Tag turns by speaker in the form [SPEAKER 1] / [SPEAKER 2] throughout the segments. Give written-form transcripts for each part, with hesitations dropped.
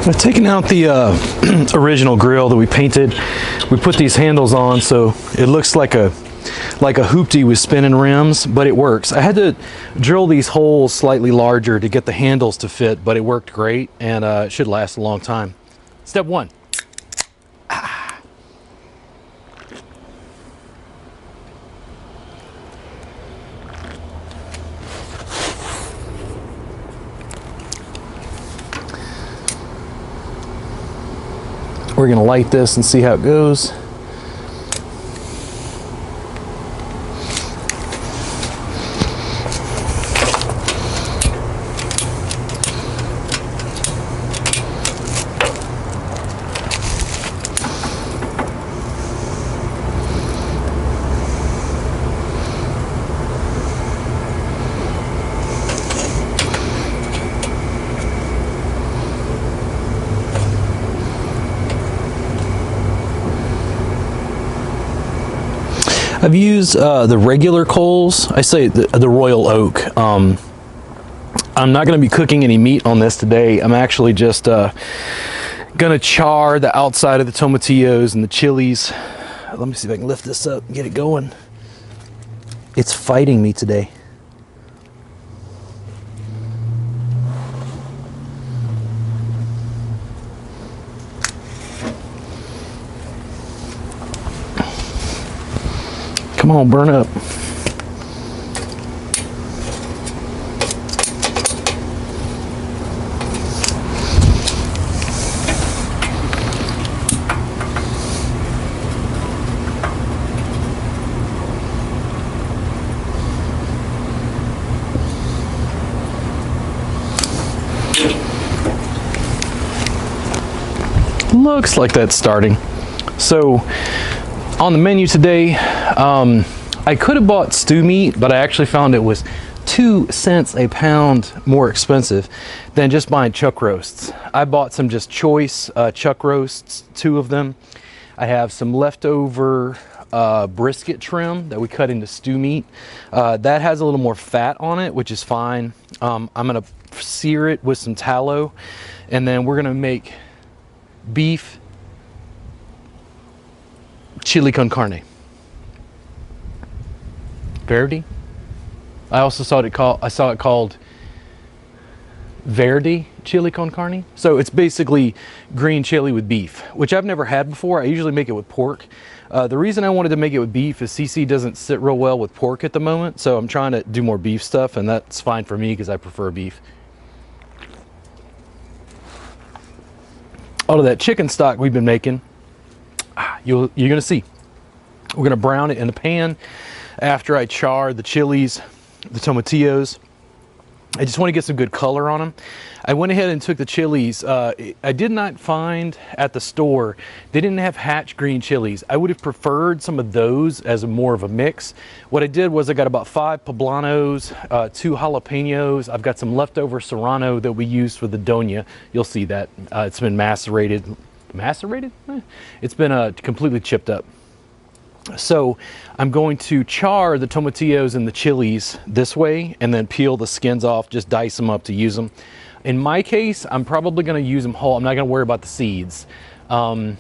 [SPEAKER 1] I've taken out the original grill that we painted. We put these handles on so it looks like a hoopty with spinning rims, but it works. I had to drill these holes slightly larger to get the handles to fit, but it worked great, and it should last a long time. Step one. We're gonna light this and see how it goes. I've used the regular coals. I say the Royal Oak. I'm not going to be cooking any meat on this today. I'm actually just going to char the outside of the tomatillos and the chilies. Let me see if I can lift this up and get it going. It's fighting me today. Come on, burn up. Looks like that's starting. So on the menu today, I could have bought stew meat, but I actually found it was 2 cents a pound more expensive than just buying chuck roasts. I bought some just choice chuck roasts, 2 of them. I have some leftover brisket trim that we cut into stew meat. That has a little more fat on it, which is fine. I'm gonna sear it with some tallow, and then we're gonna make beef chili con carne. Verde. I also saw it called verde chili con carne. So it's basically green chili with beef, which I've never had before. I usually make it with pork. The reason I wanted to make it with beef is CC doesn't sit real well with pork at the moment, so I'm trying to do more beef stuff, and that's fine for me because I prefer beef. All of that chicken stock we've been making, you're gonna see. We're gonna brown it in the pan after I char the chilies, the tomatillos. I just want to get some good color on them. I went ahead and took the chilies. I did not find at the store, they didn't have hatch green chilies. I would have preferred some of those as more of a mix. What I did was I got about 5 poblanos, 2 jalapenos. I've got some leftover serrano that we used for the doña. You'll see that. It's been macerated. Macerated? It's been completely chipped up. So I'm going to char the tomatillos and the chilies this way and then peel the skins off, just dice them up to use them. In my case, I'm probably going to use them whole. I'm not going to worry about the seeds. And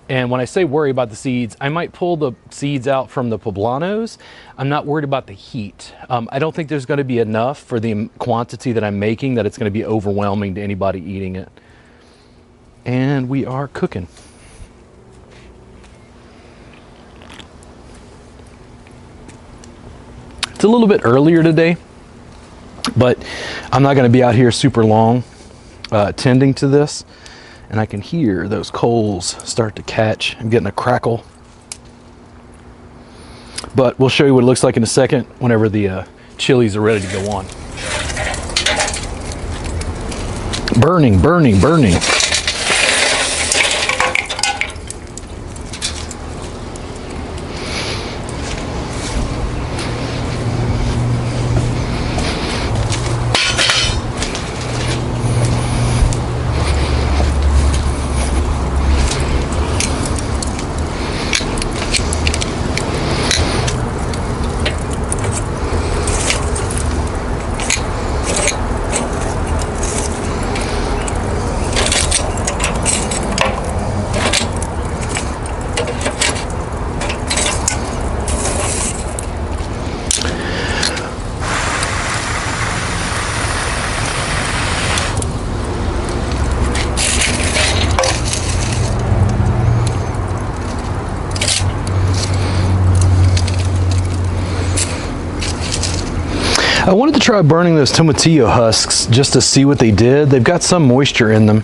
[SPEAKER 1] when I say worry about the seeds, I might pull the seeds out from the poblanos. I'm not worried about the heat. I don't think there's going to be enough for the quantity that I'm making that it's going to be overwhelming to anybody eating it. And we are cooking. It's a little bit earlier today, but I'm not going to be out here super long tending to this, and I can hear those coals start to catch. I'm getting a crackle, but we'll show you what it looks like in a second whenever the chilies are ready to go on. Burning, burning, burning. I wanted to try burning those tomatillo husks just to see what they did. They've got some moisture in them.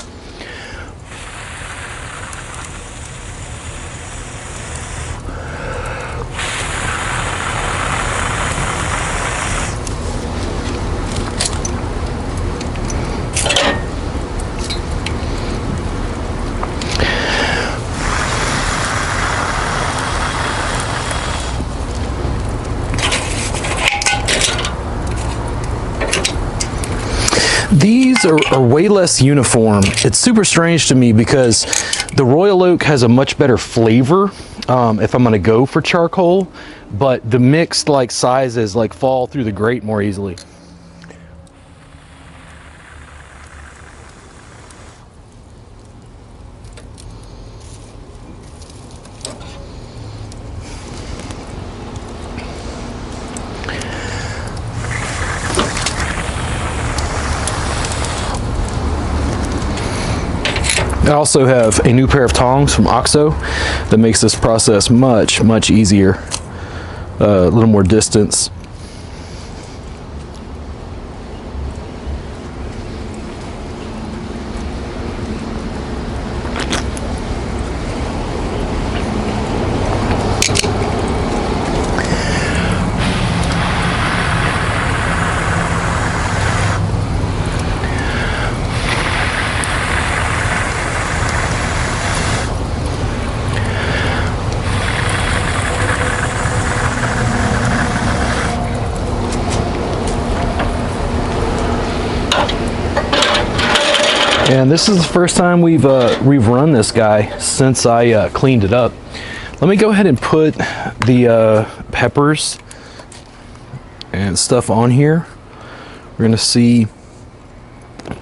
[SPEAKER 1] These are way less uniform. It's super strange to me because the Royal Oak has a much better flavor if I'm gonna go for charcoal, but the mixed like sizes like fall through the grate more easily. I also have a new pair of tongs from OXO that makes this process much easier. A little more distance. And this is the first time we've run this guy since I cleaned it up. Let me go ahead and put the peppers and stuff on here. We're gonna see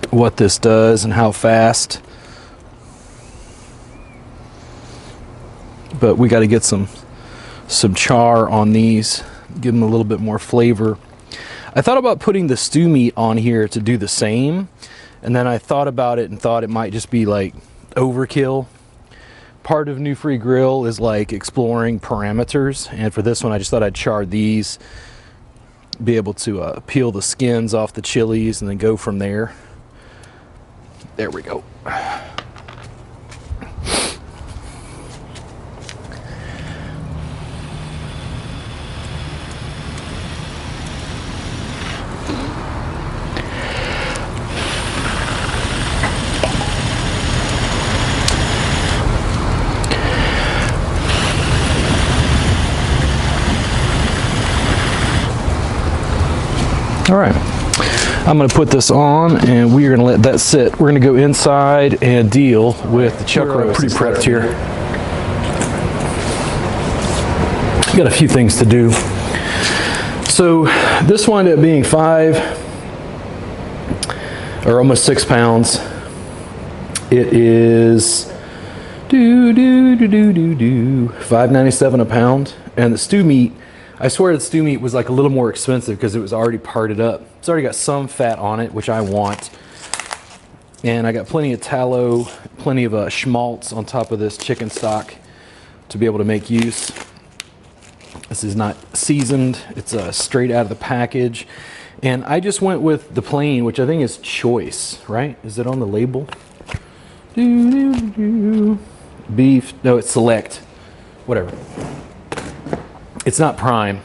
[SPEAKER 1] what this does and how fast. But we got to get some char on these, give them a little bit more flavor. I thought about putting the stew meat on here to do the same. And then I thought about it and thought it might just be like overkill. Part of New Free Grill is like exploring parameters. And for this one, I just thought I'd char these, be able to peel the skins off the chilies and then go from there. There we go. All right, I'm gonna put this on and we are gonna let that sit. We're gonna go inside and deal with the chuck roast. Pretty prepped here. Got a few things to do. So this wound up being 5 or almost 6 pounds. It is $5.97 a pound, and the stew meat, I swear the stew meat was like a little more expensive because it was already parted up. It's already got some fat on it, which I want. And I got plenty of tallow, plenty of schmaltz on top of this chicken stock to be able to make use. This is not seasoned. It's straight out of the package. And I just went with the plain, which I think is choice, right? Is it on the label? Beef, no, it's select, whatever. It's not prime.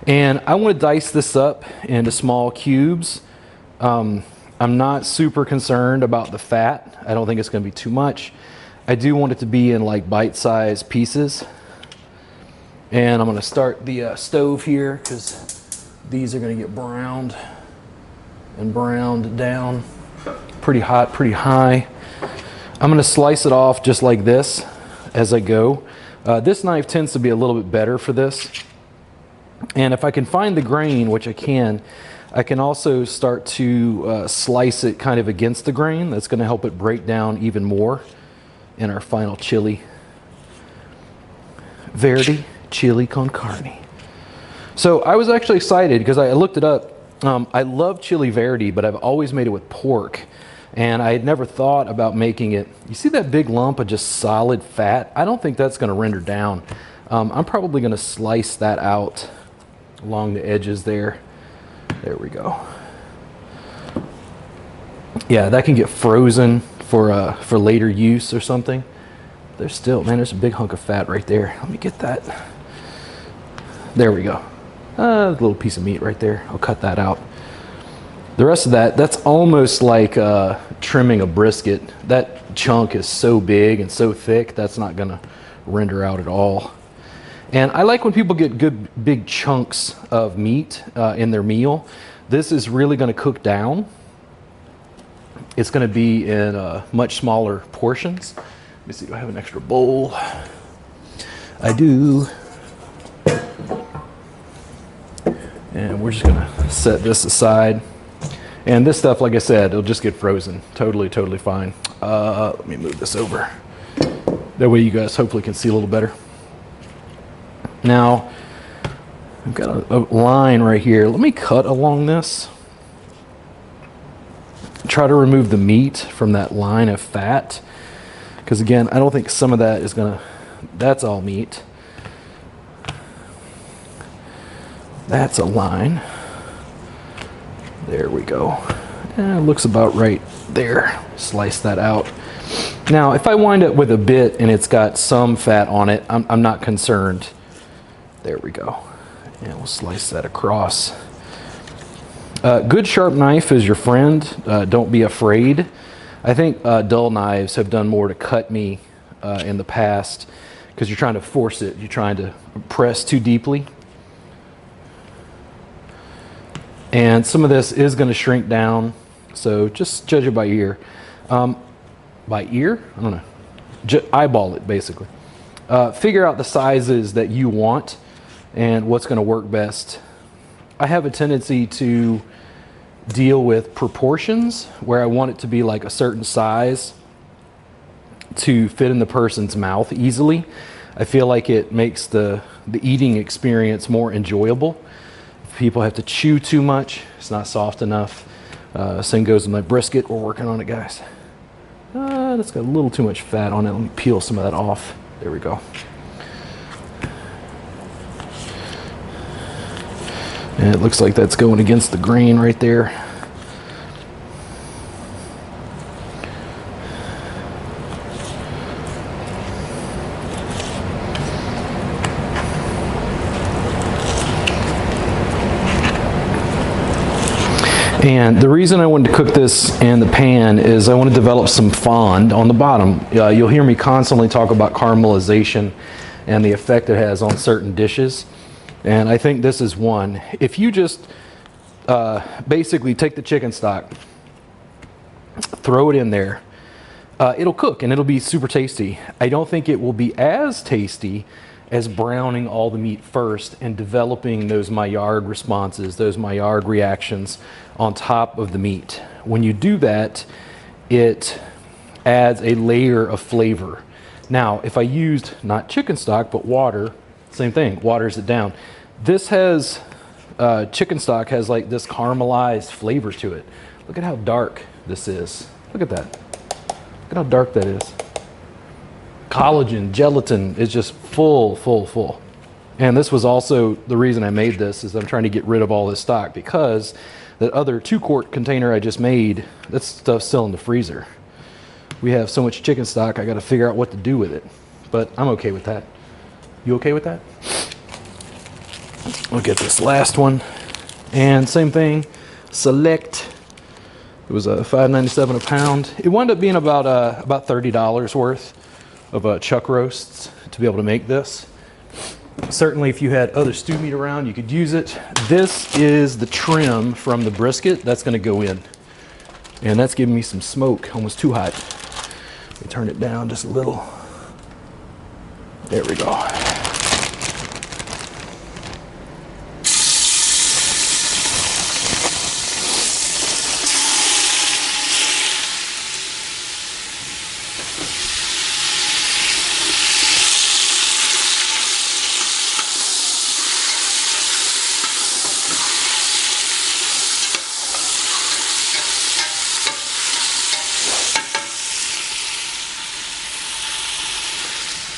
[SPEAKER 1] And I want to dice this up into small cubes. I'm not super concerned about the fat. I don't think it's going to be too much. I do want it to be in like bite-sized pieces. And I'm going to start the stove here because these are going to get browned and browned down. Pretty hot, pretty high. I'm going to slice it off just like this as I go. This knife tends to be a little bit better for this. And if I can find the grain, which I can also start to slice it kind of against the grain. That's going to help it break down even more in our final chili. Verde chili con carne. So I was actually excited because I looked it up. I love chili verde, but I've always made it with pork. And I had never thought about making it. You see that big lump of just solid fat? I don't think that's going to render down. I'm probably going to slice that out along the edges there. There we go. Yeah, that can get frozen for later use or something. There's still, man, there's a big hunk of fat right there. Let me get that. There we go. A little piece of meat right there. I'll cut that out. The rest of that, that's almost like trimming a brisket. That chunk is so big and so thick, that's not gonna render out at all. And I like when people get good big chunks of meat in their meal. This is really gonna cook down. It's gonna be in much smaller portions. Let me see, do I have an extra bowl? I do. And we're just gonna set this aside. And this stuff, like I said, it'll just get frozen. Totally, totally fine. Let me move this over. That way you guys hopefully can see a little better. Now, I've got a line right here. Let me cut along this. Try to remove the meat from that line of fat. Because again, I don't think some of that is gonna, that's all meat. That's a line. There we go. It looks about right there. Slice that out. Now, if I wind up with a bit and it's got some fat on it, I'm not concerned. There we go. And we'll slice that across. Good sharp knife is your friend. Don't be afraid. I think dull knives have done more to cut me in the past because you're trying to force it. You're trying to press too deeply. And some of this is going to shrink down, so just judge it by ear. By ear? I don't know. Eyeball it, basically. Figure out the sizes that you want and what's going to work best. I have a tendency to deal with proportions where I want it to be like a certain size to fit in the person's mouth easily. I feel like it makes the eating experience more enjoyable. If people have to chew too much, it's not soft enough. Same goes with my brisket. We're working on it, guys. That's got a little too much fat on it. Let me peel some of that off. There we go. And it looks like that's going against the grain right there. And the reason I wanted to cook this in the pan is I want to develop some fond on the bottom. You'll hear me constantly talk about caramelization and the effect it has on certain dishes. And I think this is one. If you just basically take the chicken stock, throw it in there, it'll cook and it'll be super tasty. I don't think it will be as tasty as browning all the meat first and developing those Maillard responses, those Maillard reactions on top of the meat. When you do that, it adds a layer of flavor. Now, if I used not chicken stock, but water, same thing, waters it down. This has, chicken stock has like this caramelized flavor to it. Look at how dark this is. Look at that. Look at how dark that is. Collagen, gelatin is just full, full, full. And this was also the reason I made this, is I'm trying to get rid of all this stock because that other 2-quart container I just made, that stuff's still in the freezer. We have so much chicken stock, I got to figure out what to do with it. But I'm okay with that. You okay with that? We'll get this last one. And same thing, select. It was $5.97 a pound. It wound up being about $30 worth of chuck roasts to be able to make this. Certainly if you had other stew meat around, you could use it. This is the trim from the brisket that's going to go in. And that's giving me some smoke, almost too hot. Let me turn it down just a little. There we go.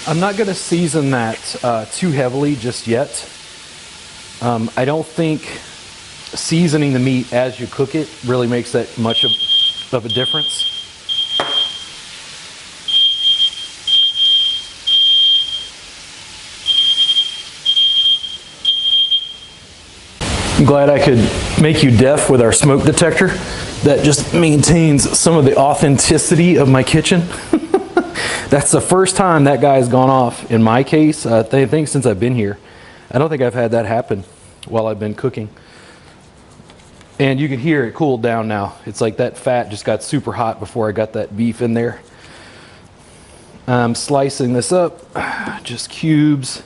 [SPEAKER 1] I'm not going to season that too heavily just yet. I don't think seasoning the meat as you cook it really makes that much of a difference. I'm glad I could make you deaf with our smoke detector. That just maintains some of the authenticity of my kitchen. That's the first time that guy's gone off in my case, I think since I've been here. I don't think I've had that happen while I've been cooking. And you can hear it cooled down now. It's like that fat just got super hot before I got that beef in there. I'm slicing this up, just cubes.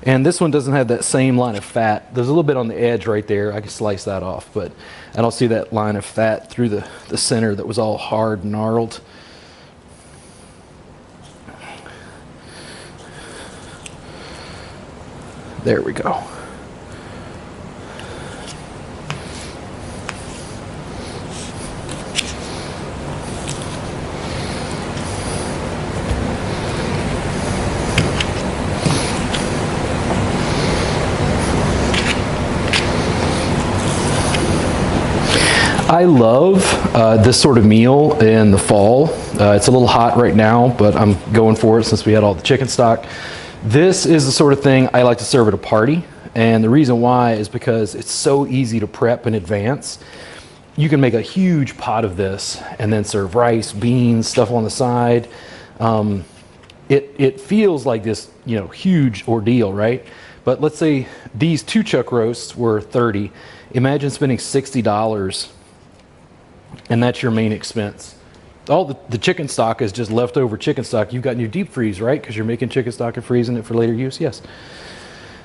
[SPEAKER 1] And this one doesn't have that same line of fat. There's a little bit on the edge right there. I can slice that off, but I don't see that line of fat through the center that was all hard and gnarled. There we go. I love this sort of meal in the fall. It's a little hot right now, but I'm going for it since we had all the chicken stock. This is the sort of thing I like to serve at a party, and the reason why is because it's so easy to prep in advance. You can make a huge pot of this and then serve rice, beans, stuff on the side. It feels like this, you know, huge ordeal, right? But let's say these 2 chuck roasts were $30. Imagine spending $60 and that's your main expense. All the chicken stock is just leftover chicken stock you've got in your deep freeze, right? Because you're making chicken stock and freezing it for later use, yes.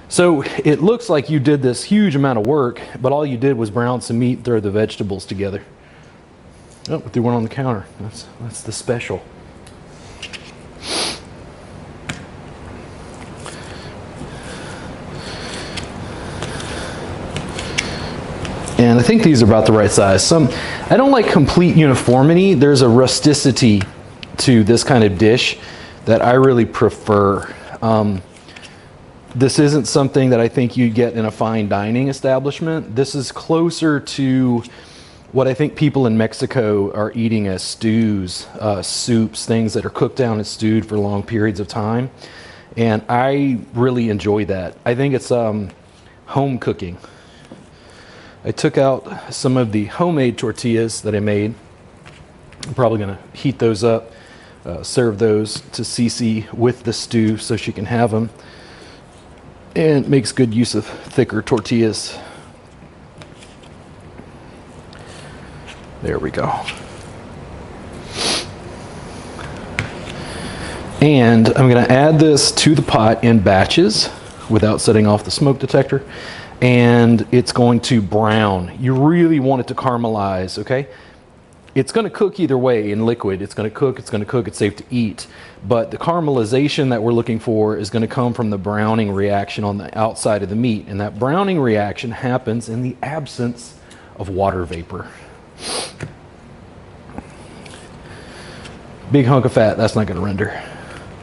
[SPEAKER 1] So it looks like you did this huge amount of work, but all you did was brown some meat and throw the vegetables together. Oh, we threw one on the counter. That's the special. And I think these are about the right size. I don't like complete uniformity. There's a rusticity to this kind of dish that I really prefer. This isn't something that I think you'd get in a fine dining establishment. This is closer to what I think people in Mexico are eating as stews, soups, things that are cooked down and stewed for long periods of time. And I really enjoy that. I think it's home cooking. I took out some of the homemade tortillas that I made. I'm probably going to heat those up, serve those to Cece with the stew so she can have them. And it makes good use of thicker tortillas. There we go. And I'm going to add this to the pot in batches without setting off the smoke detector. And it's going to brown. You really want it to caramelize, okay? It's going to cook either way in liquid. It's going to cook, it's safe to eat. But the caramelization that we're looking for is going to come from the browning reaction on the outside of the meat. And that browning reaction happens in the absence of water vapor. Big hunk of fat, that's not going to render.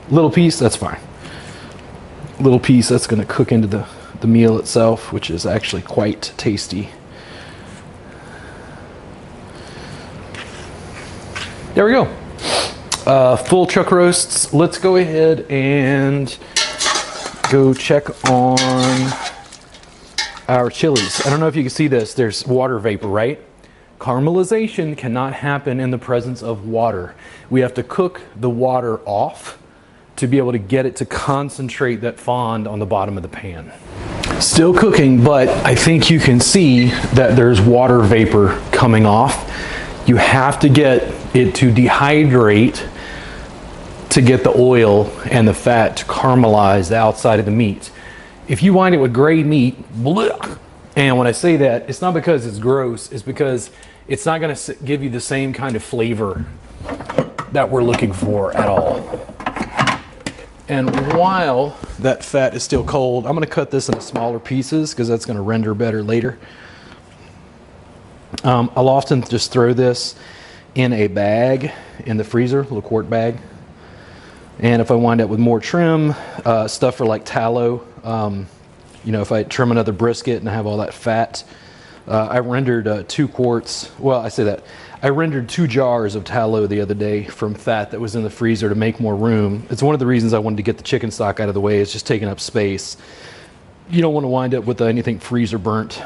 [SPEAKER 1] Little piece, that's fine. Little piece, that's going to cook into the meal itself, which is actually quite tasty. There we go. Full chuck roasts. Let's go ahead and go check on our chilies. I don't know if you can see this. There's water vapor, right? Caramelization cannot happen in the presence of water. We have to cook the water off to be able to get it to concentrate that fond on the bottom of the pan. Still cooking, but I think you can see that there's water vapor coming off. You have to get it to dehydrate to get the oil and the fat to caramelize the outside of the meat. If you wind it with gray meat, blech, and when I say that, it's not because it's gross, it's because it's not going to give you the same kind of flavor that we're looking for at all. And while that fat is still cold, I'm going to cut this into smaller pieces because that's going to render better later. I'll often just throw this in a bag in the freezer, a little quart bag. And if I wind up with more trim, stuff for like tallow, you know, if I trim another brisket and I have all that fat I rendered 2 quarts. Well, I say that. I rendered 2 jars of tallow the other day from fat that was in the freezer to make more room. It's one of the reasons I wanted to get the chicken stock out of the way. It's just taking up space. You don't want to wind up with anything freezer burnt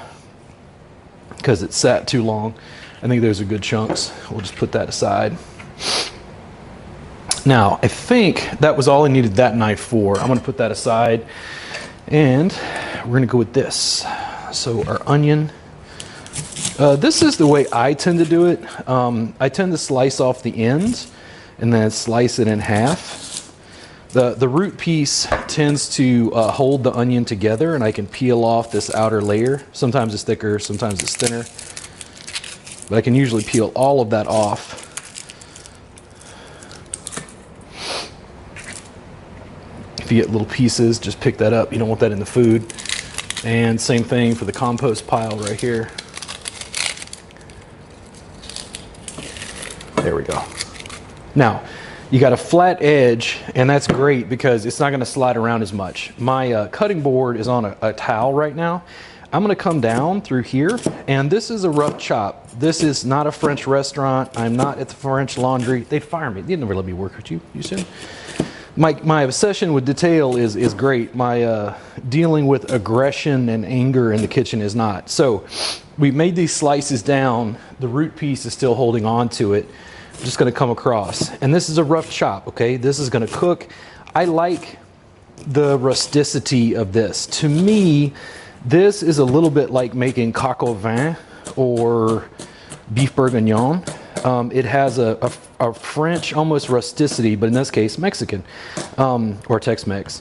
[SPEAKER 1] because it sat too long. I think those are good chunks. We'll just put that aside. Now, I think that was all I needed that knife for. I'm going to put that aside, and we're going to go with this. So our onion. This is the way I tend to do it. I tend to slice off the ends and then slice it in half. The root piece tends to hold the onion together, and I can peel off this outer layer. Sometimes it's thicker, sometimes it's thinner. But I can usually peel all of that off. If you get little pieces, just pick that up. You don't want that in the food. And same thing for the compost pile right here. There we go. Now, you got a flat edge, and that's great because it's not going to slide around as much. My cutting board is on a towel right now. I'm going to come down through here, and this is a rough chop. This is not a French restaurant. I'm not at the French Laundry. They'd fire me. They'd never let me work with you. You said? My obsession with detail is great. My dealing with aggression and anger in the kitchen is not. So we made these slices down. The root piece is still holding on to it. I'm just going to come across. And this is a rough chop, okay? This is going to cook. I like the rusticity of this. To me, this is a little bit like making coq au vin or beef bourguignon. It has a French almost rusticity, but in this case Mexican or Tex-Mex.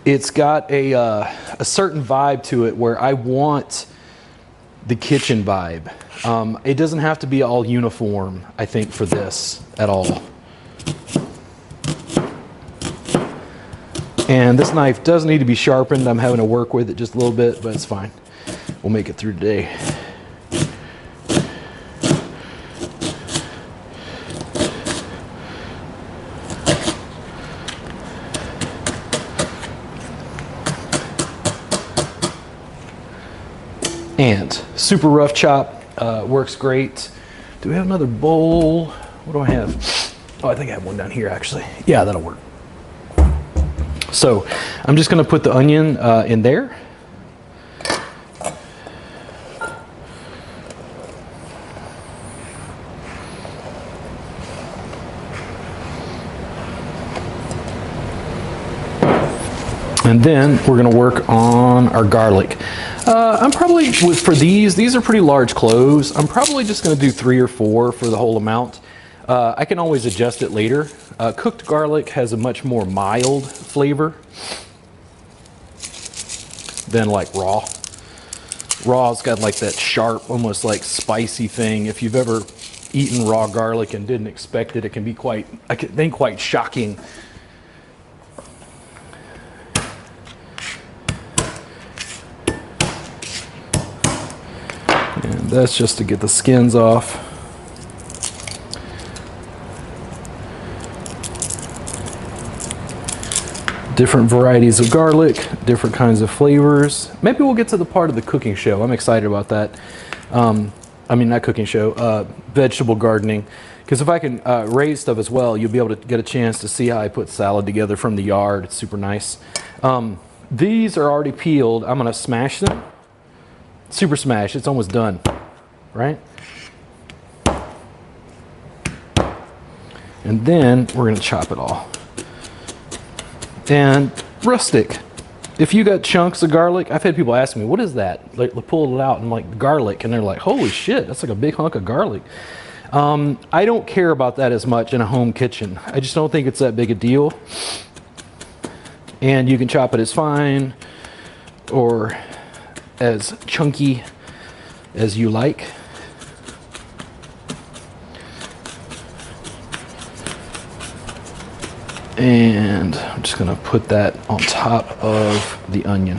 [SPEAKER 1] It's got a certain vibe to it where I want the kitchen vibe. It doesn't have to be all uniform, I think, for this at all. And this knife does need to be sharpened. I'm having to work with it just a little bit, but it's fine. We'll make it through today. And super rough chop, works great. Do we have another bowl? What do I have? Oh, I think I have one down here actually. Yeah, that'll work. So I'm just gonna put the onion in there. And then we're gonna work on our garlic. I'm probably, for these are pretty large cloves. I'm probably just gonna do 3 or 4 for the whole amount. I can always adjust it later. Cooked garlic has a much more mild flavor than like raw. Raw's got like that sharp, almost like spicy thing. If you've ever eaten raw garlic and didn't expect it, it can be quite, I think, quite shocking. And that's just to get the skins off. Different varieties of garlic, different kinds of flavors. Maybe we'll get to the part of the cooking show. I'm excited about that. I mean, not cooking show, vegetable gardening. Because if I can raise stuff as well, you'll be able to get a chance to see how I put salad together from the yard. It's super nice. These are already peeled. I'm gonna smash them. Super smash, it's almost done, right? And then we're gonna chop it all. And rustic. If you got chunks of garlic, I've had people ask me, what is that? Like, pull it out and like garlic, and they're like, holy shit, that's like a big hunk of garlic. I don't care about that as much in a home kitchen. I just don't think it's that big a deal. And you can chop it as fine or as chunky as you like. And I'm just gonna put that on top of the onion.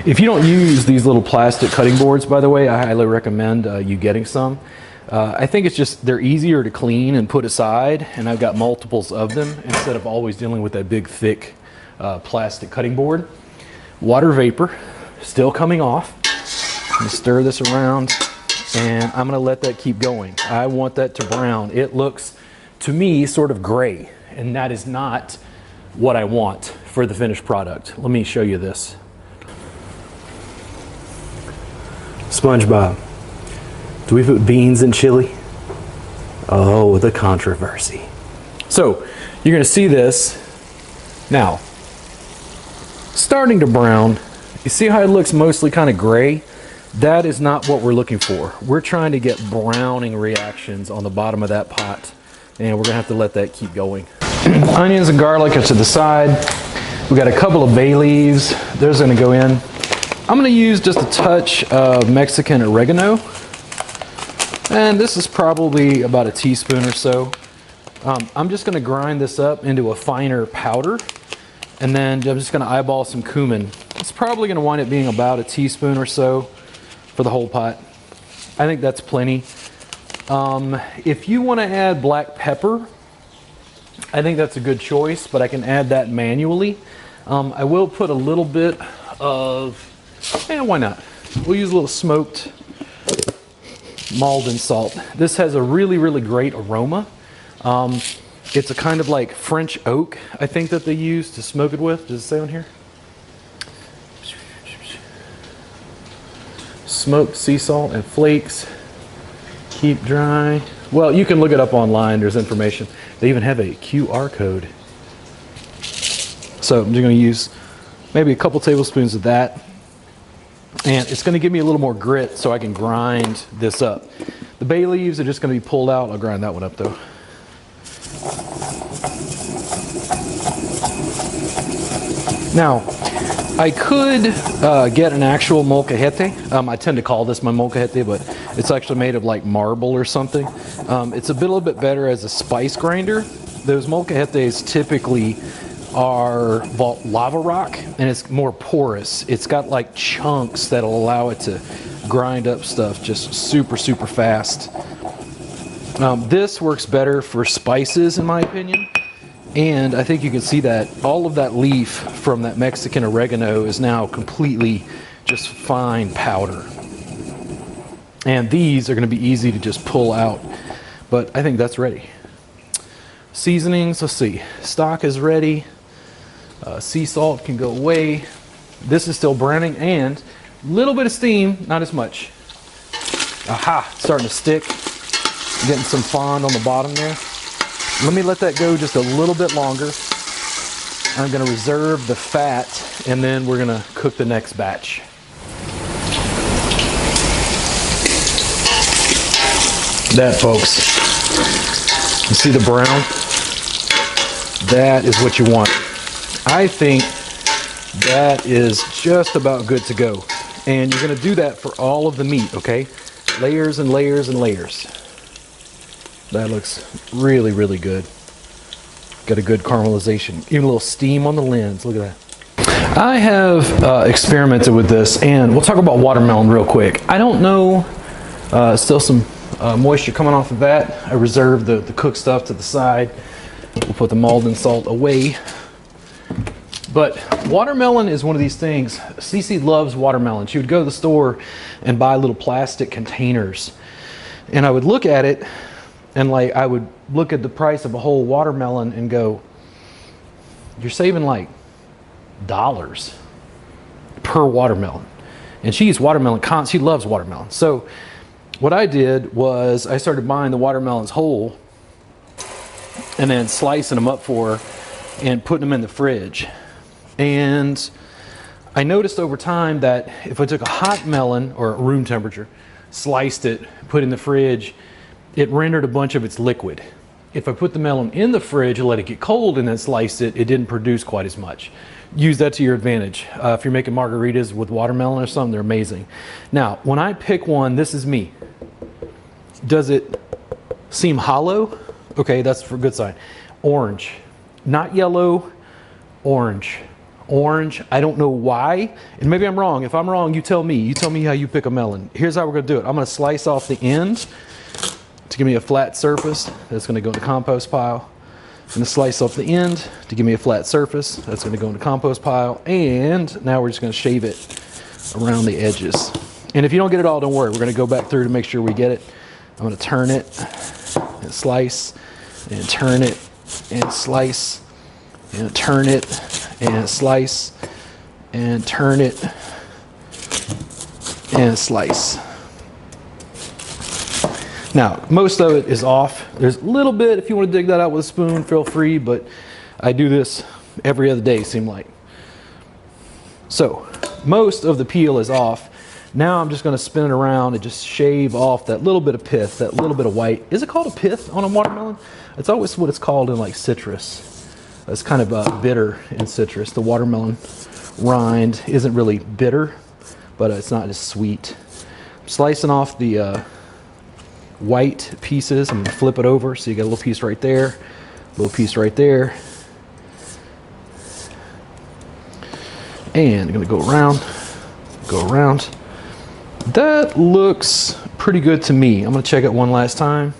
[SPEAKER 1] If you don't use these little plastic cutting boards, by the way, I highly recommend you getting some. I think it's just, they're easier to clean and put aside, and I've got multiples of them instead of always dealing with that big, thick plastic cutting board. Water vapor, still coming off. I'm gonna stir this around and I'm gonna let that keep going. I want that to brown. It looks, to me, sort of gray, and that is not what I want for the finished product. Let me show you this. SpongeBob, do we put beans in chili? Oh, the controversy. So you're gonna see this now, starting to brown. You see how it looks mostly kind of gray? That is not what we're looking for. We're trying to get browning reactions on the bottom of that pot, and we're gonna have to let that keep going. Onions and garlic are to the side. We got a couple of bay leaves. Those are gonna go in. I'm gonna use just a touch of Mexican oregano, and this is probably about a teaspoon or so. I'm just gonna grind this up into a finer powder, and then I'm just gonna eyeball some cumin. It's probably gonna wind up being about a teaspoon or so for the whole pot. I think that's plenty. If you wanna add black pepper, I think that's a good choice, but I can add that manually. I will put a little bit of, why not? We'll use a little smoked Malden salt. This has a really, really great aroma. It's a kind of like French oak, I think, that they use to smoke it with. Does it say on here? Smoked sea salt and flakes. Keep dry. Well, you can look it up online. There's information. They even have a QR code. So I'm just going to use maybe a couple tablespoons of that. And it's going to give me a little more grit so I can grind this up. The bay leaves are just going to be pulled out. I'll grind that one up though. Now, I could get an actual molcajete. I tend to call this my molcajete, but it's actually made of like marble or something. It's a little bit better as a spice grinder. Those molcajetes typically are lava rock, and it's more porous. It's got like chunks that'll allow it to grind up stuff just super, super fast. This works better for spices, in my opinion. And I think you can see that all of that leaf from that Mexican oregano is now completely just fine powder. And these are going to be easy to just pull out. But I think that's ready. Seasonings, let's see. Stock is ready. Sea salt can go away. This is still browning, and a little bit of steam, not as much. Aha, it's starting to stick. Getting some fond on the bottom there. Let me let that go just a little bit longer. I'm going to reserve the fat, and then we're going to cook the next batch. That, folks, you see the brown? That is what you want. I think that is just about good to go. And you're going to do that for all of the meat, okay? Layers and layers and layers. That looks really, really good. Got a good caramelization. Even a little steam on the lens. Look at that. I have experimented with this, and we'll talk about watermelon real quick. I don't know, still some moisture coming off of that. I reserved the cooked stuff to the side. We'll put the Malden salt away. But watermelon is one of these things. Cece loves watermelon. She would go to the store and buy little plastic containers. And I would look at it, and like I would look at the price of a whole watermelon and go, you're saving like dollars per watermelon. And she eats watermelon, she loves watermelon. So what I did was I started buying the watermelons whole and then slicing them up for her and putting them in the fridge. And I noticed over time that if I took a hot melon, or room temperature, sliced it, put it in the fridge, it rendered a bunch of its liquid. If I put the melon in the fridge and let it get cold and then sliced it, it didn't produce quite as much. Use that to your advantage. If you're making margaritas with watermelon or something, they're amazing. Now, when I pick one, this is me. Does it seem hollow? Okay, that's for a good sign. Orange, not yellow, orange. Orange, I don't know why, and maybe I'm wrong. If I'm wrong, you tell me. You tell me how you pick a melon. Here's how we're gonna do it. I'm gonna slice off the end to give me a flat surface. That's gonna go in the compost pile. I'm gonna slice off the end to give me a flat surface. That's gonna go in the compost pile. And now we're just gonna shave it around the edges. And if you don't get it all, don't worry. We're going to go back through to make sure we get it. I'm going to turn it and slice and turn it and slice and turn it and slice and turn it and slice. Now, most of it is off. There's a little bit, if you want to dig that out with a spoon, feel free, but I do this every other day, seem like. So, most of the peel is off. Now I'm just going to spin it around and just shave off that little bit of pith, that little bit of white. Is it called a pith on a watermelon? It's always what it's called in like citrus. It's kind of bitter in citrus. The watermelon rind isn't really bitter, but it's not as sweet. I'm slicing off the white pieces. I'm going to flip it over so you got a little piece right there, a little piece right there. And I'm going to go around, go around. That looks pretty good to me. I'm going to check it one last time.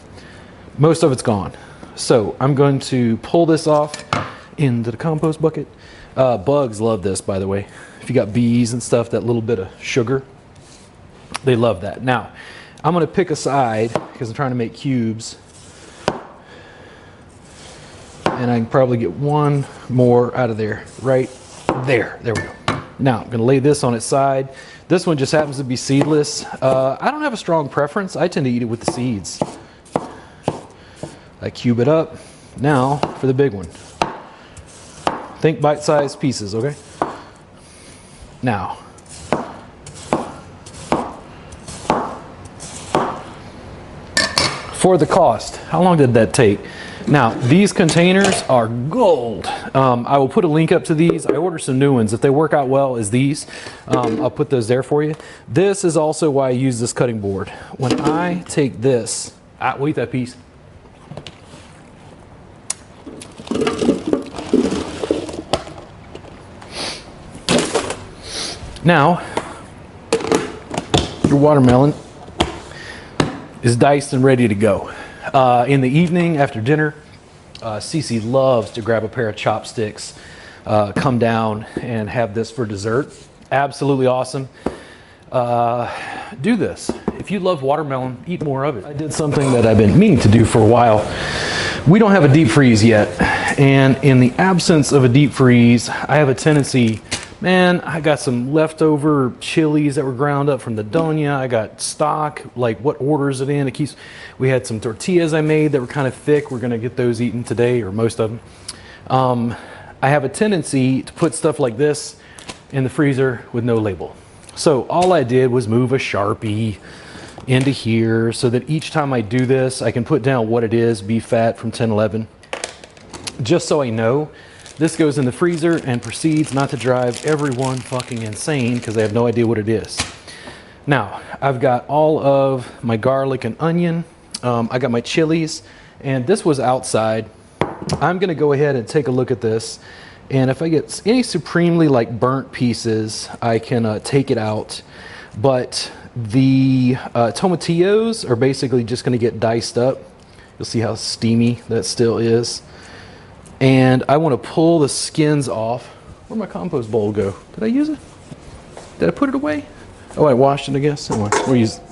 [SPEAKER 1] Most of it's gone. So I'm going to pull this off into the compost bucket. Bugs love this, by the way. If you got bees and stuff, that little bit of sugar, they love that. Now, I'm going to pick a side because I'm trying to make cubes. And I can probably get one more out of there, right there. There we go. Now, I'm going to lay this on its side. This one just happens to be seedless. I don't have a strong preference. I tend to eat it with the seeds. I cube it up. Now, for the big one. Think bite-sized pieces, okay? Now, for the cost, how long did that take? Now, these containers are gold. I will put a link up to these. I ordered some new ones. If they work out well as these, I'll put those there for you. This is also why I use this cutting board. When I take this, we'll eat that piece. Now, your watermelon is diced and ready to go. In the evening after dinner, Cece loves to grab a pair of chopsticks, come down and have this for dessert. Absolutely awesome. Do this. If you love watermelon, eat more of it. I did something that I've been meaning to do for a while. We don't have a deep freeze yet. And in the absence of a deep freeze, I have a tendency, man, I got some leftover chilies that were ground up from the doña. I got stock, like what order is it in? We had some tortillas I made that were kind of thick. We're gonna get those eaten today, or most of them. I have a tendency to put stuff like this in the freezer with no label. So all I did was move a Sharpie into here so that each time I do this, I can put down what it is, beef fat from 1011, just so I know. This goes in the freezer and proceeds not to drive everyone fucking insane because they have no idea what it is. Now, I've got all of my garlic and onion. I got my chilies, and this was outside. I'm gonna go ahead and take a look at this, and if I get any supremely like burnt pieces, I can take it out. But the tomatillos are basically just gonna get diced up. You'll see how steamy that still is. And I want to pull the skins off. Where'd my compost bowl go? Did I use it? Did I put it away? Oh, I washed it, I guess. Well,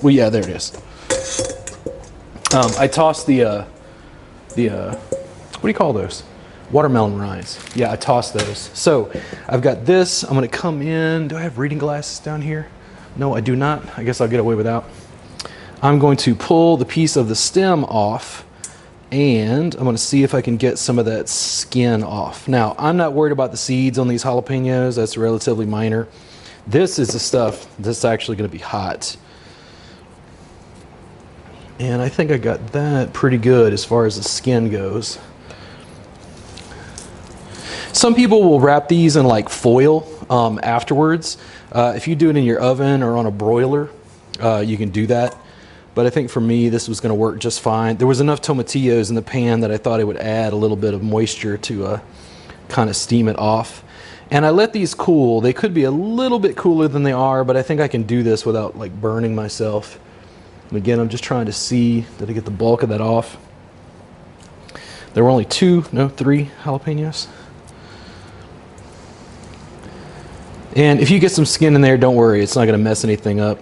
[SPEAKER 1] yeah, there it is. I tossed the what do you call those? Watermelon rinds. Yeah, I tossed those. So I've got this. I'm going to come in. Do I have reading glasses down here? No, I do not. I guess I'll get away without. I'm going to pull the piece of the stem off. And I'm going to see if I can get some of that skin off. Now, I'm not worried about the seeds on these jalapenos. That's relatively minor. This is the stuff that's actually going to be hot. And I think I got that pretty good as far as the skin goes. Some people will wrap these in like foil afterwards. If you do it in your oven or on a broiler, you can do that. But I think for me, this was going to work just fine. There was enough tomatillos in the pan that I thought it would add a little bit of moisture to kind of steam it off. And I let these cool. They could be a little bit cooler than they are, but I think I can do this without like burning myself. And again, I'm just trying to see that I get the bulk of that off. There were only 3 jalapenos. And if you get some skin in there, don't worry, it's not going to mess anything up.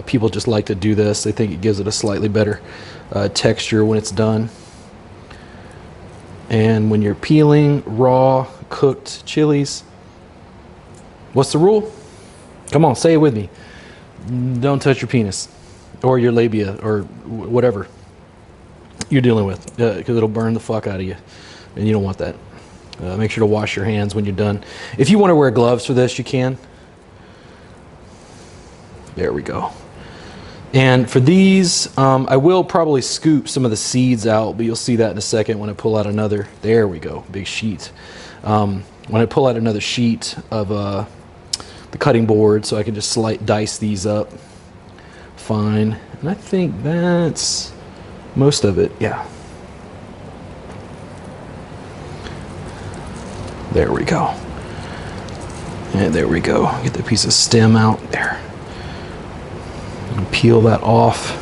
[SPEAKER 1] People just like to do this. They think it gives it a slightly better texture when it's done. And when you're peeling raw cooked chilies, what's the rule? Come on, say it with me. Don't touch your penis or your labia or whatever you're dealing with, because it'll burn the fuck out of you, and you don't want that. Make sure to wash your hands when you're done. If you want to wear gloves for this, you can. There we go. And for these, I will probably scoop some of the seeds out, but you'll see that in a second when I pull out another. There we go, big sheet. When I pull out another sheet of the cutting board, so I can just dice these up fine. And I think that's most of it, yeah. There we go. And there we go. Get the piece of stem out there. And peel that off.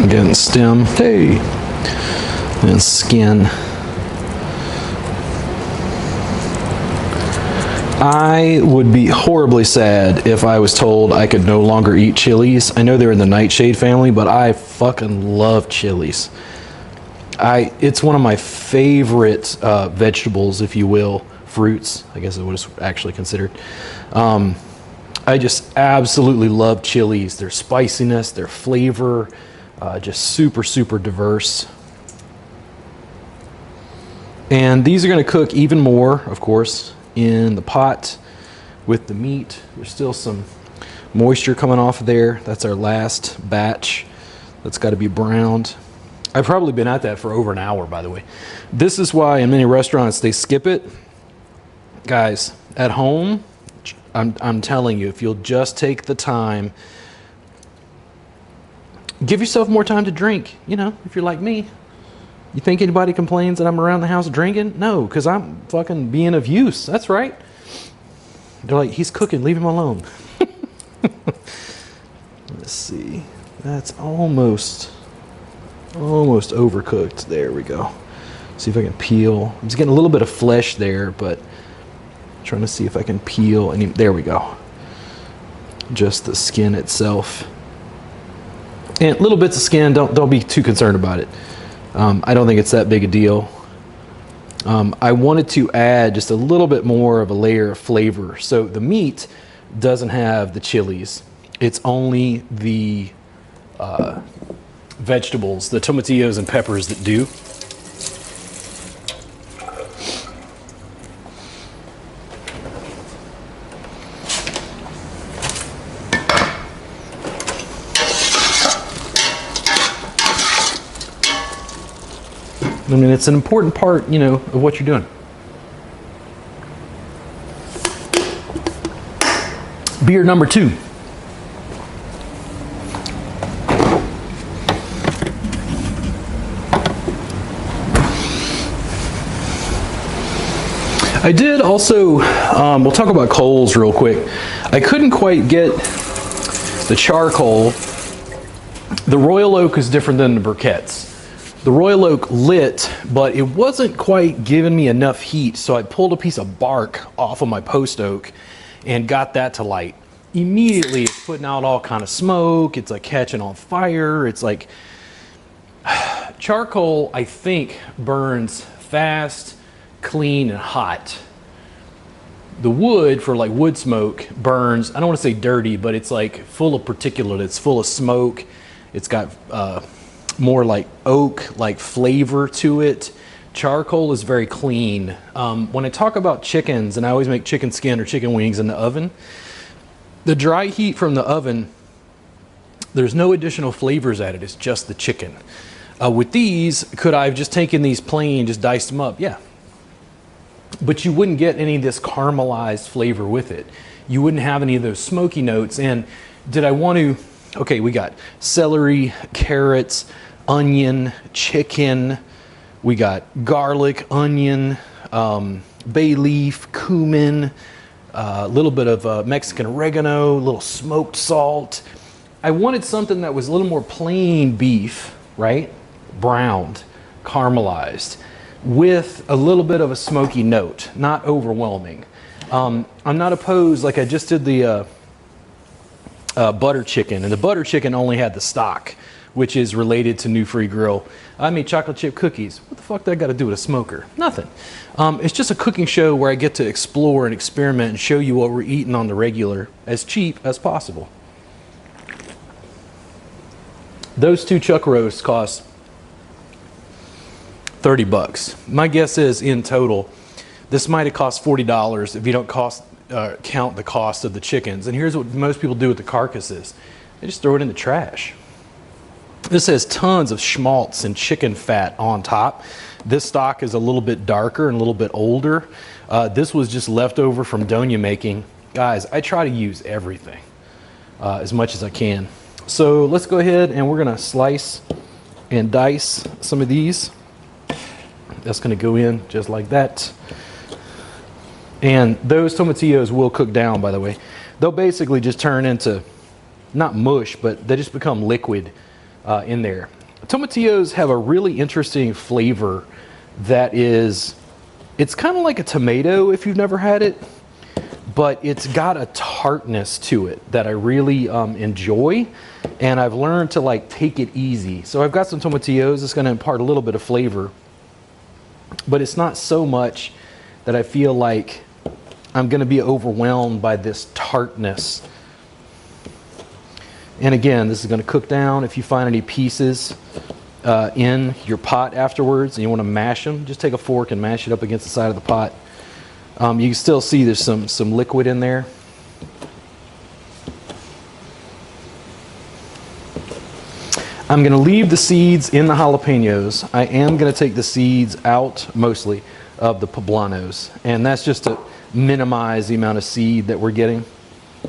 [SPEAKER 1] Again, stem, hey, and skin. I would be horribly sad if I was told I could no longer eat chilies. I know they're in the nightshade family, but I fucking love chilies. It's one of my favorite vegetables, if you will, fruits, I guess is what it's actually considered. I just absolutely love chilies. Their spiciness, their flavor, just super, super diverse. And these are going to cook even more, of course, in the pot with the meat. There's still some moisture coming off of there. That's our last batch that's got to be browned. I've probably been at that for over an hour, by the way. This is why in many restaurants they skip it. Guys, at home, I'm telling you, if you'll just take the time, give yourself more time to drink. You know, if you're like me. You think anybody complains that I'm around the house drinking? No, because I'm fucking being of use. That's right. They're like, he's cooking, leave him alone. Let's see. That's almost overcooked. There we go. See if I can peel. I'm just getting a little bit of flesh there, but I'm trying to see if I can peel any. There we go. Just the skin itself. And little bits of skin, don't be too concerned about it. I don't think it's that big a deal. I wanted to add just a little bit more of a layer of flavor. So the meat doesn't have the chilies. It's only the vegetables, the tomatillos and peppers that do. I mean, it's an important part, you know, of what you're doing. Beer number 2. I did also, we'll talk about coals real quick. I couldn't quite get the charcoal. The Royal Oak is different than the briquettes. The Royal Oak lit, but it wasn't quite giving me enough heat, so I pulled a piece of bark off of my post oak and got that to light. Immediately, it's putting out all kind of smoke. It's like catching on fire. It's like charcoal, I think, burns fast, clean, and hot. The wood, for like wood smoke, burns, I don't want to say dirty, but it's like full of particulate. It's full of smoke. It's got more like oak, like flavor to it. Charcoal is very clean. When I talk about chickens, and I always make chicken skin or chicken wings in the oven, the dry heat from the oven, there's no additional flavors added. It's just the chicken. With these, could I have just taken these plain, just diced them up? Yeah. but you wouldn't get any of this caramelized flavor with it. You wouldn't have any of those smoky notes. And did I want to, okay, we got celery, carrots, onion, chicken, we got garlic, onion, bay leaf, cumin, a little bit of Mexican oregano, a little smoked salt. I wanted something that was a little more plain beef, right? Browned, caramelized, with a little bit of a smoky note, not overwhelming. I'm not opposed, like I just did the butter chicken, and the butter chicken only had the stock, which is related to New Free Grill. I made chocolate chip cookies. What the fuck that got to do with a smoker? Nothing. It's just a cooking show where I get to explore and experiment and show you what we're eating on the regular, as cheap as possible. Those 2 chuck roasts cost $30. My guess is in total, this might have cost $40 if you don't count the cost of the chickens. And here's what most people do with the carcasses. They just throw it in the trash. This has tons of schmaltz and chicken fat on top. This stock is a little bit darker and a little bit older. This was just leftover from donia making. Guys, I try to use everything as much as I can. So let's go ahead and we're gonna slice and dice some of these. That's gonna go in just like that. And those tomatillos will cook down, by the way. They'll basically just turn into, not mush, but they just become liquid in there. Tomatillos have a really interesting flavor that is, it's kind of like a tomato if you've never had it, but it's got a tartness to it that I really enjoy, and I've learned to like take it easy. So I've got some tomatillos. It's going to impart a little bit of flavor, but it's not so much that I feel like I'm going to be overwhelmed by this tartness. And again, this is going to cook down. If you find any pieces in your pot afterwards and you want to mash them, just take a fork and mash it up against the side of the pot. You can still see there's some liquid in there. I'm going to leave the seeds in the jalapenos. I am going to take the seeds out mostly of the poblanos, and that's just to minimize the amount of seed that we're getting.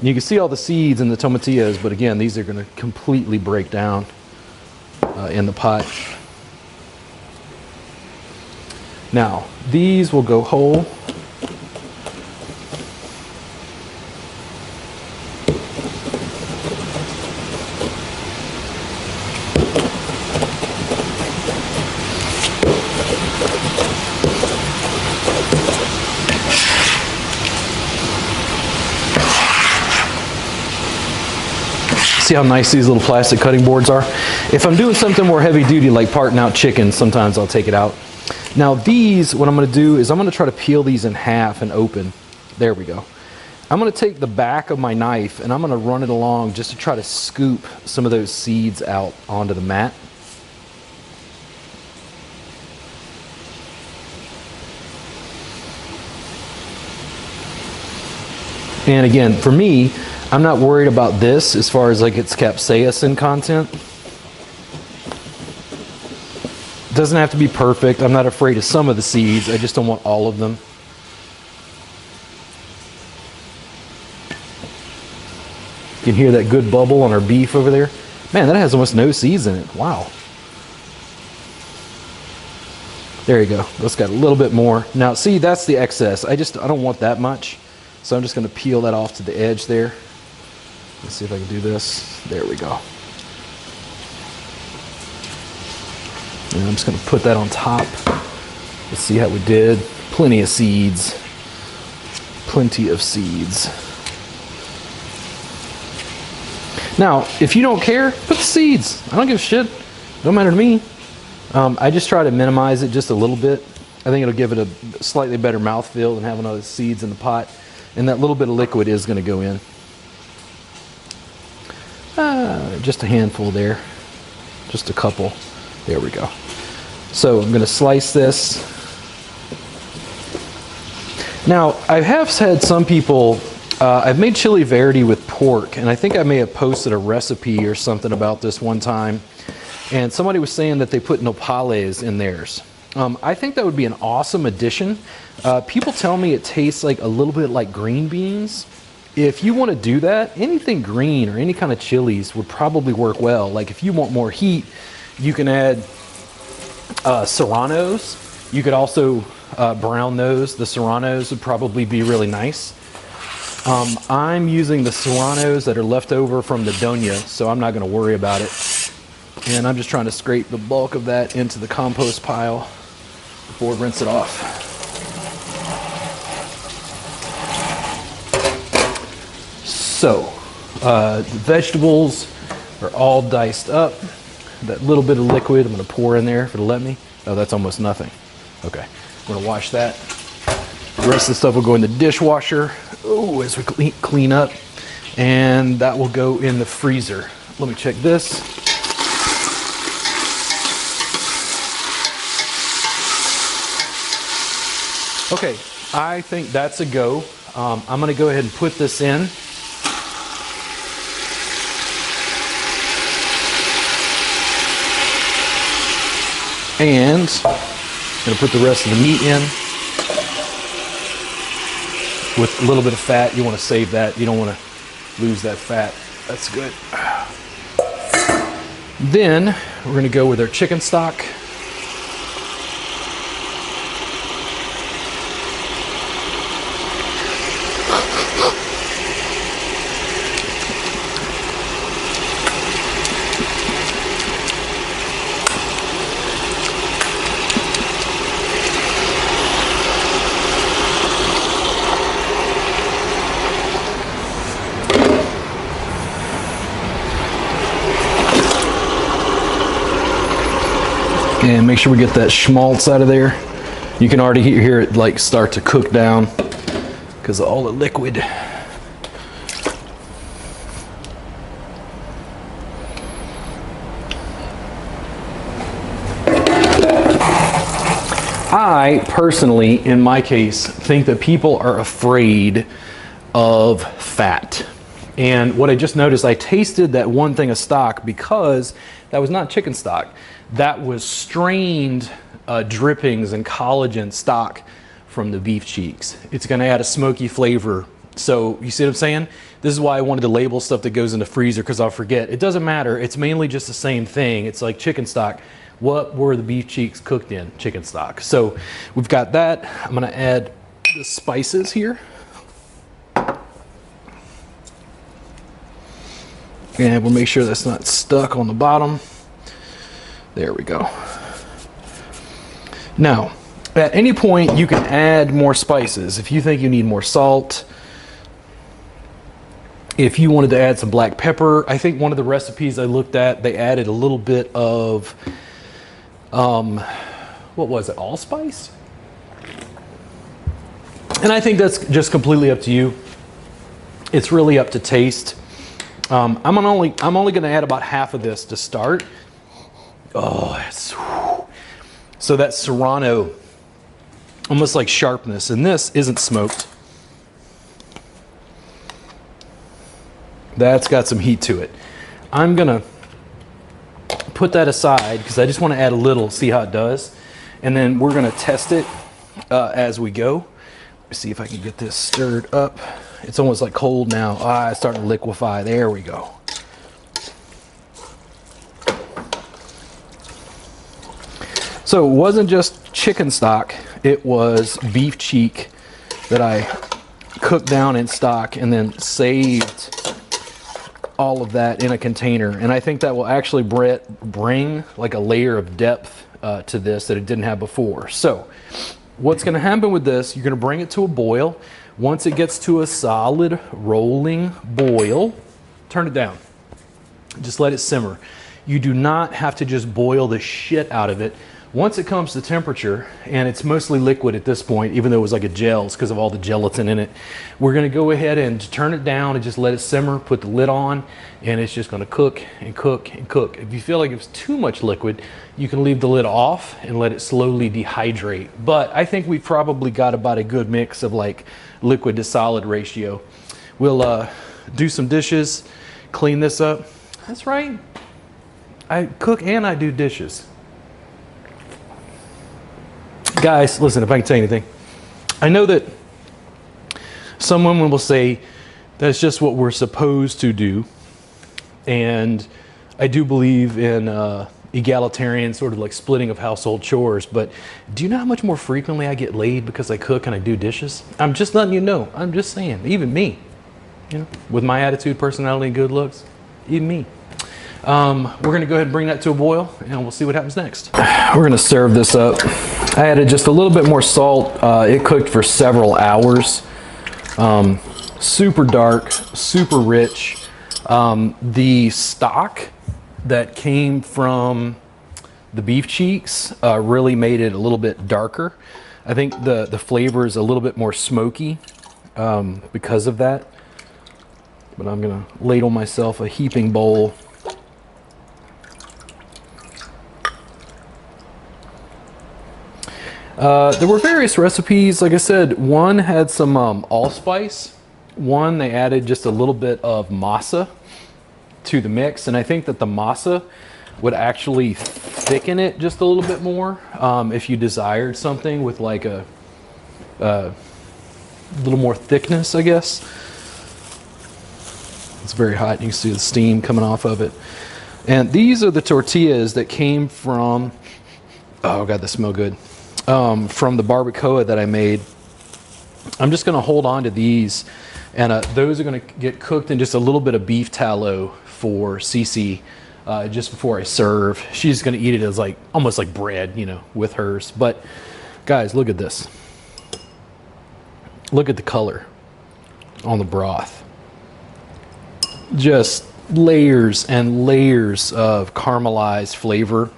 [SPEAKER 1] You can see all the seeds in the tomatillos, but again, these are going to completely break down in the pot. Now, these will go whole. See how nice these little plastic cutting boards are? If I'm doing something more heavy duty like parting out chicken, sometimes I'll take it out. Now these, what I'm going to do is I'm going to try to peel these in half and open. There we go. I'm going to take the back of my knife and I'm going to run it along just to try to scoop some of those seeds out onto the mat. And again, for me, I'm not worried about this as far as like its capsaicin content. It doesn't have to be perfect. I'm not afraid of some of the seeds. I just don't want all of them. You can hear that good bubble on our beef over there. Man, that has almost no seeds in it. Wow. There you go. That's got a little bit more. Now, see, that's the excess. I don't want that much. So I'm just going to peel that off to the edge there. Let's see if I can do this. There we go. And I'm just going to put that on top. Let's see how we did. Plenty of seeds. Plenty of seeds. Now, if you don't care, put the seeds. I don't give a shit. Don't matter to me. I just try to minimize it just a little bit. I think it'll give it a slightly better mouthfeel than having all the seeds in the pot. And that little bit of liquid is going to go in. Just a handful there. Just a couple. There we go. So I'm going to slice this. Now, I have had some people, I've made chili verde with pork, and I think I may have posted a recipe or something about this one time. And somebody was saying that they put nopales in theirs. I think that would be an awesome addition. People tell me it tastes like a little bit like green beans. If you want to do that, anything green or any kind of chilies would probably work well. Like if you want more heat, you can add serranos. You could also brown those. The serranos would probably be really nice. I'm using the serranos that are left over from the doña, so I'm not going to worry about it. And I'm just trying to scrape the bulk of that into the compost pile before I rinse it off. So, the vegetables are all diced up. That little bit of liquid I'm going to pour in there if it'll let me. Oh, that's almost nothing. Okay, I'm going to wash that. The rest of the stuff will go in the dishwasher. Oh, as we clean up. And that will go in the freezer. Let me check this. Okay, I think that's a go. I'm going to go ahead and put this in. And I'm going to put the rest of the meat in with a little bit of fat. You want to save that. You don't want to lose that fat. That's good. Then we're going to go with our chicken stock. And make sure we get that schmaltz out of there. You can already hear it like start to cook down because of all the liquid. I personally, in my case, think that people are afraid of fat. And what I just noticed, I tasted that one thing of stock because that was not chicken stock. That was strained drippings and collagen stock from the beef cheeks. It's going to add a smoky flavor. So you see what I'm saying? This is why I wanted to label stuff that goes in the freezer because I'll forget. It doesn't matter. It's mainly just the same thing. It's like chicken stock. What were the beef cheeks cooked in? Chicken stock. So we've got that. I'm going to add the spices here. And we'll make sure that's not stuck on the bottom. There we go. Now, at any point you can add more spices. If you think you need more salt, if you wanted to add some black pepper, I think one of the recipes I looked at, they added a little bit of, what was it, allspice? And I think that's just completely up to you. It's really up to taste. I'm only going to add about half of this to start. Oh, that's, so that serrano, almost like sharpness, and this isn't smoked. That's got some heat to it. I'm gonna put that aside because I just want to add a little, see how it does, and then we're gonna test it as we go. Let's see if I can get this stirred up. It's almost like cold now. Ah, it's starting to liquefy. There we go. So it wasn't just chicken stock, it was beef cheek that I cooked down in stock and then saved all of that in a container. And I think that will actually bring like a layer of depth to this that it didn't have before. So what's going to happen with this, you're going to bring it to a boil. Once it gets to a solid rolling boil, turn it down. Just let it simmer. You do not have to just boil the shit out of it. Once it comes to temperature, and it's mostly liquid at this point, even though it was like a gel, it's because of all the gelatin in it, we're going to go ahead and turn it down and just let it simmer, put the lid on, and it's just going to cook and cook and cook. If you feel like it's too much liquid, you can leave the lid off and let it slowly dehydrate. But I think we've probably got about a good mix of like liquid to solid ratio. We'll do some dishes, clean this up. That's right. I cook and I do dishes. Guys, listen, if I can tell you anything, I know that some women will say that's just what we're supposed to do. And I do believe in egalitarian sort of like splitting of household chores, but do you know how much more frequently I get laid because I cook and I do dishes? I'm just letting you know. I'm just saying, even me, you know, with my attitude, personality, and good looks, even me. We're gonna go ahead and bring that to a boil and we'll see what happens next. We're gonna serve this up. I added just a little bit more salt. It cooked for several hours. Super dark, super rich. The stock that came from the beef cheeks really made it a little bit darker. I think the flavor is a little bit more smoky because of that. But I'm gonna ladle myself a heaping bowl. There were various recipes. Like I said, one had some allspice. One, they added just a little bit of masa to the mix, and I think that the masa would actually thicken it just a little bit more if you desired something with like a little more thickness, I guess. It's very hot. You can see the steam coming off of it. And these are the tortillas that came from, oh God, they smell good, from the barbacoa that I made. I'm just going to hold on to these, and those are going to get cooked in just a little bit of beef tallow for Cece just before I serve. She's going to eat it as like almost like bread, you know, with hers. But guys, look at this. Look at the color on the broth. Just layers and layers of caramelized flavor.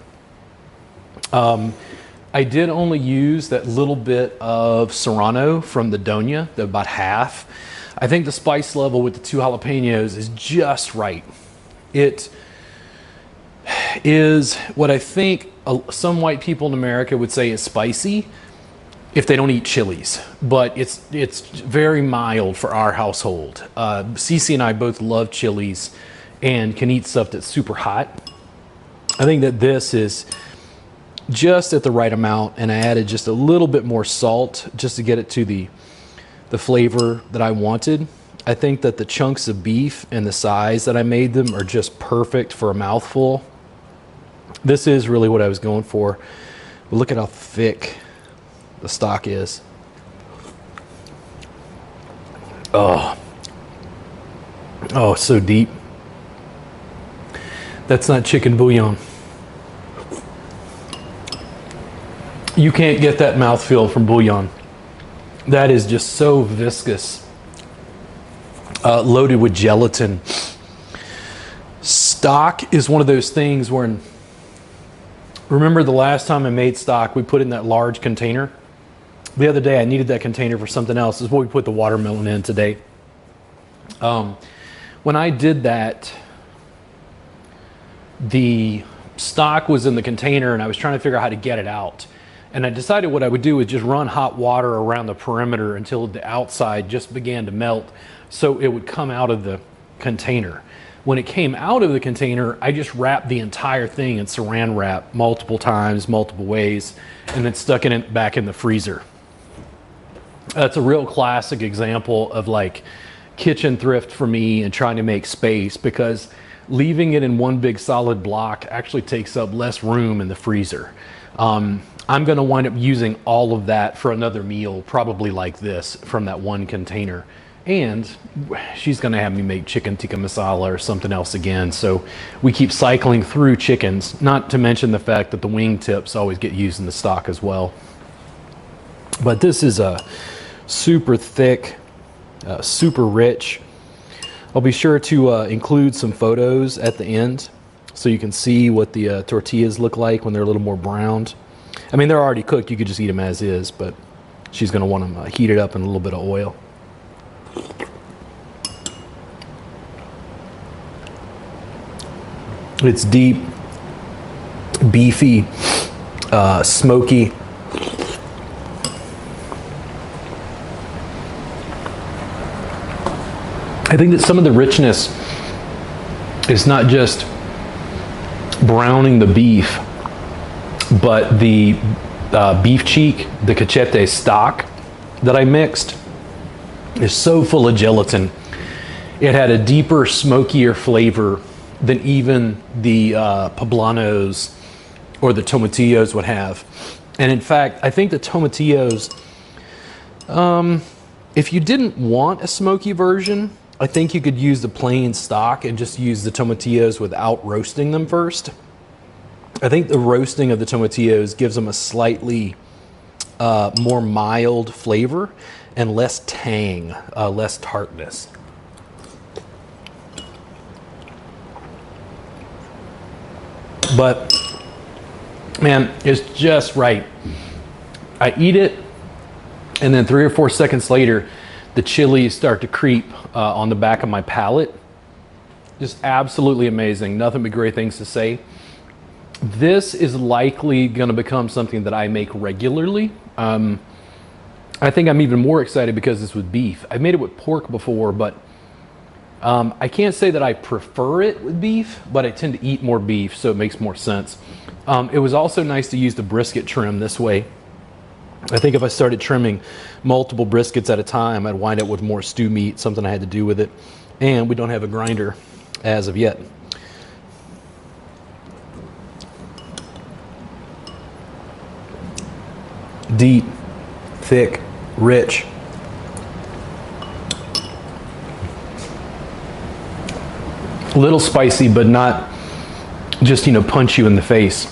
[SPEAKER 1] I did only use that little bit of serrano from the doña, about half. I think the spice level with the 2 jalapenos is just right. It is what I think some white people in America would say is spicy if they don't eat chilies, but it's very mild for our household. Cece and I both love chilies and can eat stuff that's super hot. I think that this is just at the right amount, and I added just a little bit more salt just to get it to the flavor that I wanted. I think that the chunks of beef and the size that I made them are just perfect for a mouthful. This is really what I was going for. But look at how thick the stock is. Oh, so deep. That's not chicken bouillon. You can't get that mouthfeel from bouillon. That is just so viscous, loaded with gelatin. Stock is one of those things where, remember the last time I made stock, we put in that large container. The other day I needed that container for something else. This is what we put the watermelon in today. When I did that, the stock was in the container and I was trying to figure out how to get it out. And I decided what I would do is just run hot water around the perimeter until the outside just began to melt, so it would come out of the container. When it came out of the container, I just wrapped the entire thing in saran wrap multiple times, multiple ways, and then stuck it back in the freezer. That's a real classic example of like kitchen thrift for me and trying to make space, because leaving it in one big solid block actually takes up less room in the freezer. I'm going to wind up using all of that for another meal, probably like this, from that one container. And she's going to have me make chicken tikka masala or something else again. So we keep cycling through chickens, not to mention the fact that the wing tips always get used in the stock as well. But this is a super thick, super rich. I'll be sure to include some photos at the end so you can see what the tortillas look like when they're a little more browned. I mean, they're already cooked. You could just eat them as is, but she's going to want them heated up in a little bit of oil. It's deep, beefy, smoky. I think that some of the richness is not just browning the beef, but the beef cheek, the cachete stock that I mixed, is so full of gelatin. It had a deeper, smokier flavor than even the poblanos or the tomatillos would have. And in fact, I think the tomatillos, if you didn't want a smoky version, I think you could use the plain stock and just use the tomatillos without roasting them first. I think the roasting of the tomatillos gives them a slightly more mild flavor and less tang, less tartness. But man, it's just right. I eat it, and then 3 or 4 seconds later, the chilies start to creep on the back of my palate. Just absolutely amazing. Nothing but great things to say. This is likely going to become something that I make regularly. I think I'm even more excited because it's with beef. I've made it with pork before, but I can't say that I prefer it with beef, but I tend to eat more beef, so it makes more sense. It was also nice to use the brisket trim this way. I think if I started trimming multiple briskets at a time, I'd wind up with more stew meat, something I had to do with it. And we don't have a grinder as of yet. Deep, thick, rich. A little spicy, but not just, punch you in the face.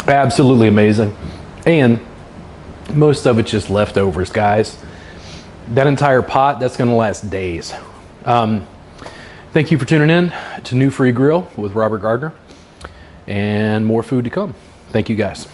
[SPEAKER 1] Absolutely amazing. And most of it's just leftovers, guys. That entire pot, that's going to last days. Thank you for tuning in to New Free Grill with Robert Gardner, and more food to come. Thank you, guys.